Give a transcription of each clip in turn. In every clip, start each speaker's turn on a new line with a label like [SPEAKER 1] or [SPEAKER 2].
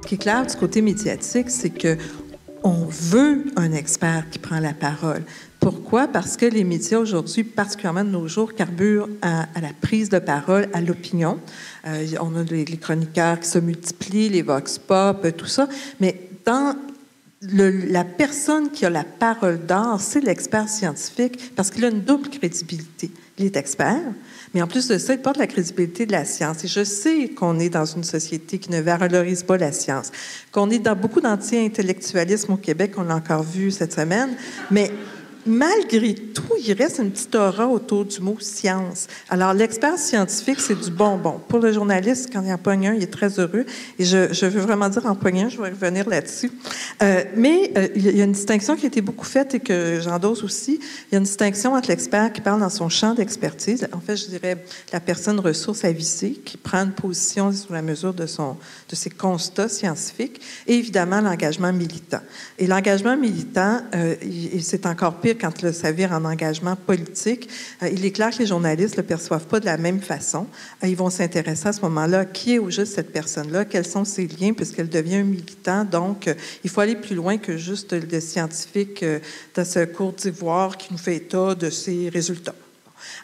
[SPEAKER 1] Ce qui est clair du côté médiatique, c'est qu'on veut un expert qui prend la parole. Pourquoi? Parce que les médias aujourd'hui, particulièrement de nos jours, carburent à la prise de parole, à l'opinion. On a les chroniqueurs qui se multiplient, les vox pop, tout ça. Mais dans la personne qui a la parole d'or, c'est l'expert scientifique parce qu'il a une double crédibilité. Il est expert, mais en plus de ça, il porte la crédibilité de la science. Et je sais qu'on est dans une société qui ne valorise pas la science, qu'on est dans beaucoup d'anti-intellectualisme au Québec, on l'a encore vu cette semaine, mais malgré tout, il reste une petite aura autour du mot « science ». Alors, l'expert scientifique, c'est du bonbon. Pour le journaliste, quand il en pogne un, il est très heureux. Et je veux vraiment dire en pogne un, je vais revenir là-dessus. Mais il y a une distinction qui a été beaucoup faite et que j'endosse aussi. Il y a une distinction entre l'expert qui parle dans son champ d'expertise. En fait, je dirais la personne ressource avisée qui prend une position sur la mesure de ses constats scientifiques et évidemment l'engagement militant. Et l'engagement militant, c'est encore pire quand ça vire en engagement politique. Il est clair que les journalistes ne le perçoivent pas de la même façon. Ils vont s'intéresser à ce moment-là, qui est au juste cette personne-là, quels sont ses liens, puisqu'elle devient un militant. Donc, il faut aller plus loin que juste le scientifique dans ce cours d'ivoire qui nous fait état de ses résultats.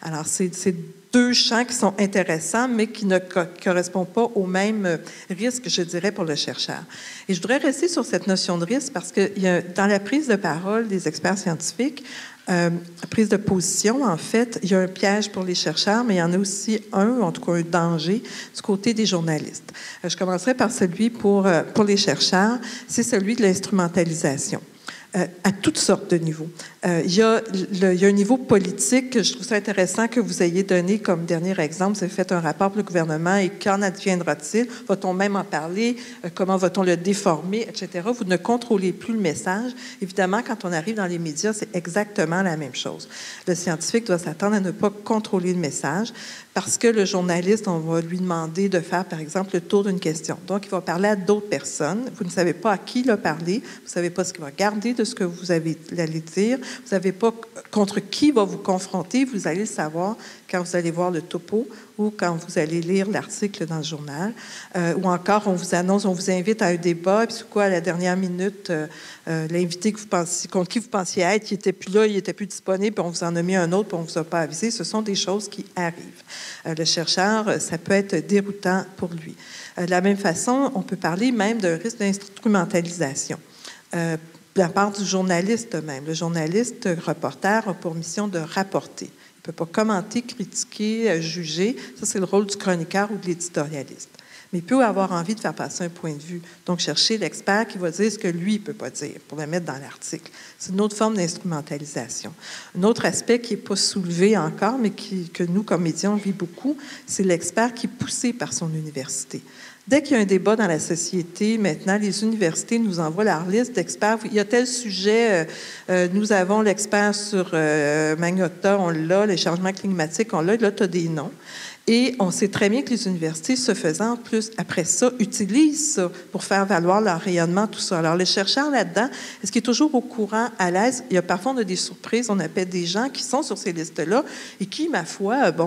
[SPEAKER 1] Alors, c'est deux champs qui sont intéressants, mais qui ne correspondent pas au même risque, je dirais, pour le chercheur. Et je voudrais rester sur cette notion de risque parce que dans la prise de parole des experts scientifiques, prise de position, en fait, il y a un piège pour les chercheurs, mais il y en a aussi en tout cas un danger du côté des journalistes. Je commencerai par celui pour les chercheurs, c'est celui de l'instrumentalisation. À toutes sortes de niveaux. Il y a un niveau politique, je trouve ça intéressant que vous ayez donné comme dernier exemple. Vous avez fait un rapport pour le gouvernement et qu'en adviendra-t-il? Va-t-on même en parler? Comment va-t-on le déformer, etc.? Vous ne contrôlez plus le message. Évidemment, quand on arrive dans les médias, c'est exactement la même chose. Le scientifique doit s'attendre à ne pas contrôler le message parce que le journaliste, on va lui demander de faire, par exemple, le tour d'une question. Donc, il va parler à d'autres personnes. Vous ne savez pas à qui il a parlé. Vous ne savez pas ce qu'il va garder de ce que vous allez dire. Vous ne savez pas contre qui va vous confronter. Vous allez le savoir quand vous allez voir le topo ou quand vous allez lire l'article dans le journal. Ou encore, on vous annonce, on vous invite à un débat, et puis c'est quoi, à la dernière minute, l'invité contre qui vous pensiez être, qui n'était plus là, il n'était plus disponible, puis on vous en a mis un autre, puis on ne vous a pas avisé. Ce sont des choses qui arrivent. Le chercheur, ça peut être déroutant pour lui. De la même façon, on peut parler même d'un risque d'instrumentalisation. De la part du journaliste même. Le journaliste reporter a pour mission de rapporter. Il ne peut pas commenter, critiquer, juger. Ça, c'est le rôle du chroniqueur ou de l'éditorialiste. Mais il peut avoir envie de faire passer un point de vue. Donc, chercher l'expert qui va dire ce que lui ne peut pas dire pour le mettre dans l'article. C'est une autre forme d'instrumentalisation. Un autre aspect qui n'est pas soulevé encore, mais que nous, comme médias, on vit beaucoup, c'est l'expert qui est poussé par son université. Dès qu'il y a un débat dans la société, maintenant, les universités nous envoient leur liste d'experts. Il y a tel sujet, nous avons l'expert sur Magnotta, on l'a, les changements climatiques, on l'a, là, tu as des noms. Et on sait très bien que les universités, ce faisant, en plus, après ça, utilisent ça pour faire valoir leur rayonnement, tout ça. Alors, les chercheurs là-dedans, est-ce qu'ils sont toujours au courant, à l'aise? Il y a parfois, on a des surprises, on appelle des gens qui sont sur ces listes-là et qui, ma foi, tu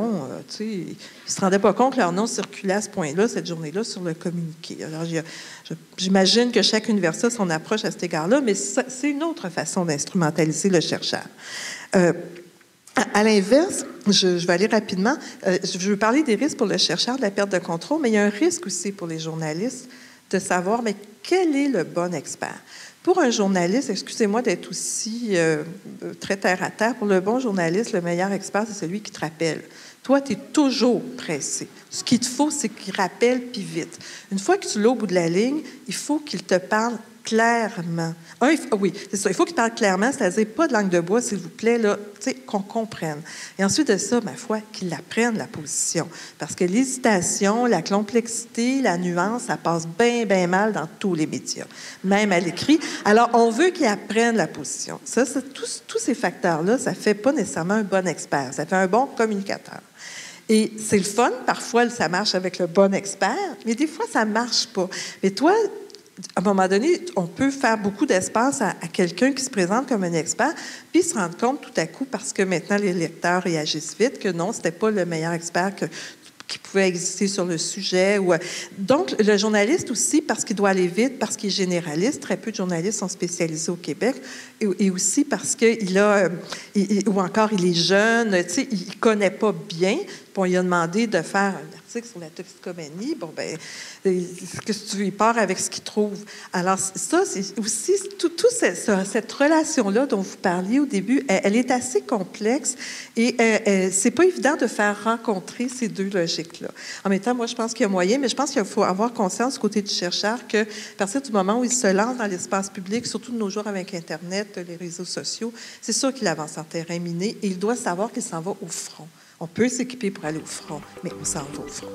[SPEAKER 1] sais, ils ne se rendaient pas compte que leur nom circulait à ce point-là, cette journée-là, sur le communiqué. Alors, j'imagine que chaque université a son approche à cet égard-là, mais c'est une autre façon d'instrumentaliser le chercheur. À l'inverse, je vais aller rapidement. Je veux parler des risques pour le chercheur de la perte de contrôle, mais il y a un risque aussi pour les journalistes de savoir, mais quel est le bon expert? Pour un journaliste, excusez-moi d'être aussi très terre-à-terre, pour le bon journaliste, le meilleur expert, c'est celui qui te rappelle. Toi, tu es toujours pressé. Ce qu'il te faut, c'est qu'il rappelle puis vite. Une fois que tu l'as au bout de la ligne, il faut qu'il te parle clairement. Oui, c'est ça. Il faut qu'il parle clairement, c'est-à-dire pas de langue de bois, s'il vous plaît, là, qu'on comprenne. Et ensuite de ça, ma foi, qu'il apprenne la position. Parce que l'hésitation, la complexité, la nuance, ça passe bien, bien mal dans tous les médias, même à l'écrit. Alors, on veut qu'il apprenne la position. Ça, tous ces facteurs-là, ça fait pas nécessairement un bon expert. Ça fait un bon communicateur. Et c'est le fun. Parfois, ça marche avec le bon expert, mais des fois, ça marche pas. Mais toi, à un moment donné, on peut faire beaucoup d'espace à quelqu'un qui se présente comme un expert, puis se rendre compte tout à coup, parce que maintenant les lecteurs réagissent vite, que non, c'était pas le meilleur expert qui pouvait exister sur le sujet. Donc, le journaliste aussi, parce qu'il doit aller vite, parce qu'il est généraliste, très peu de journalistes sont spécialisés au Québec, et aussi parce qu'il a, ou encore il est jeune, tu sais, il ne connaît pas bien. Puis on lui a demandé de faire un article sur la toxicomanie. Bon, ben, qu'est-ce que tu veux? Il part avec ce qu'il trouve. Alors, ça, c'est aussi, cette relation-là dont vous parliez au début, elle est assez complexe et c'est pas évident de faire rencontrer ces deux logiques-là. En même temps, moi, je pense qu'il y a moyen, mais je pense qu'il faut avoir conscience du côté du chercheur que, à partir du moment où il se lance dans l'espace public, surtout de nos jours avec Internet, les réseaux sociaux, c'est sûr qu'il avance en terrain miné et il doit savoir qu'il s'en va au front. On peut s'équiper pour aller au front, mais on s'en va au front.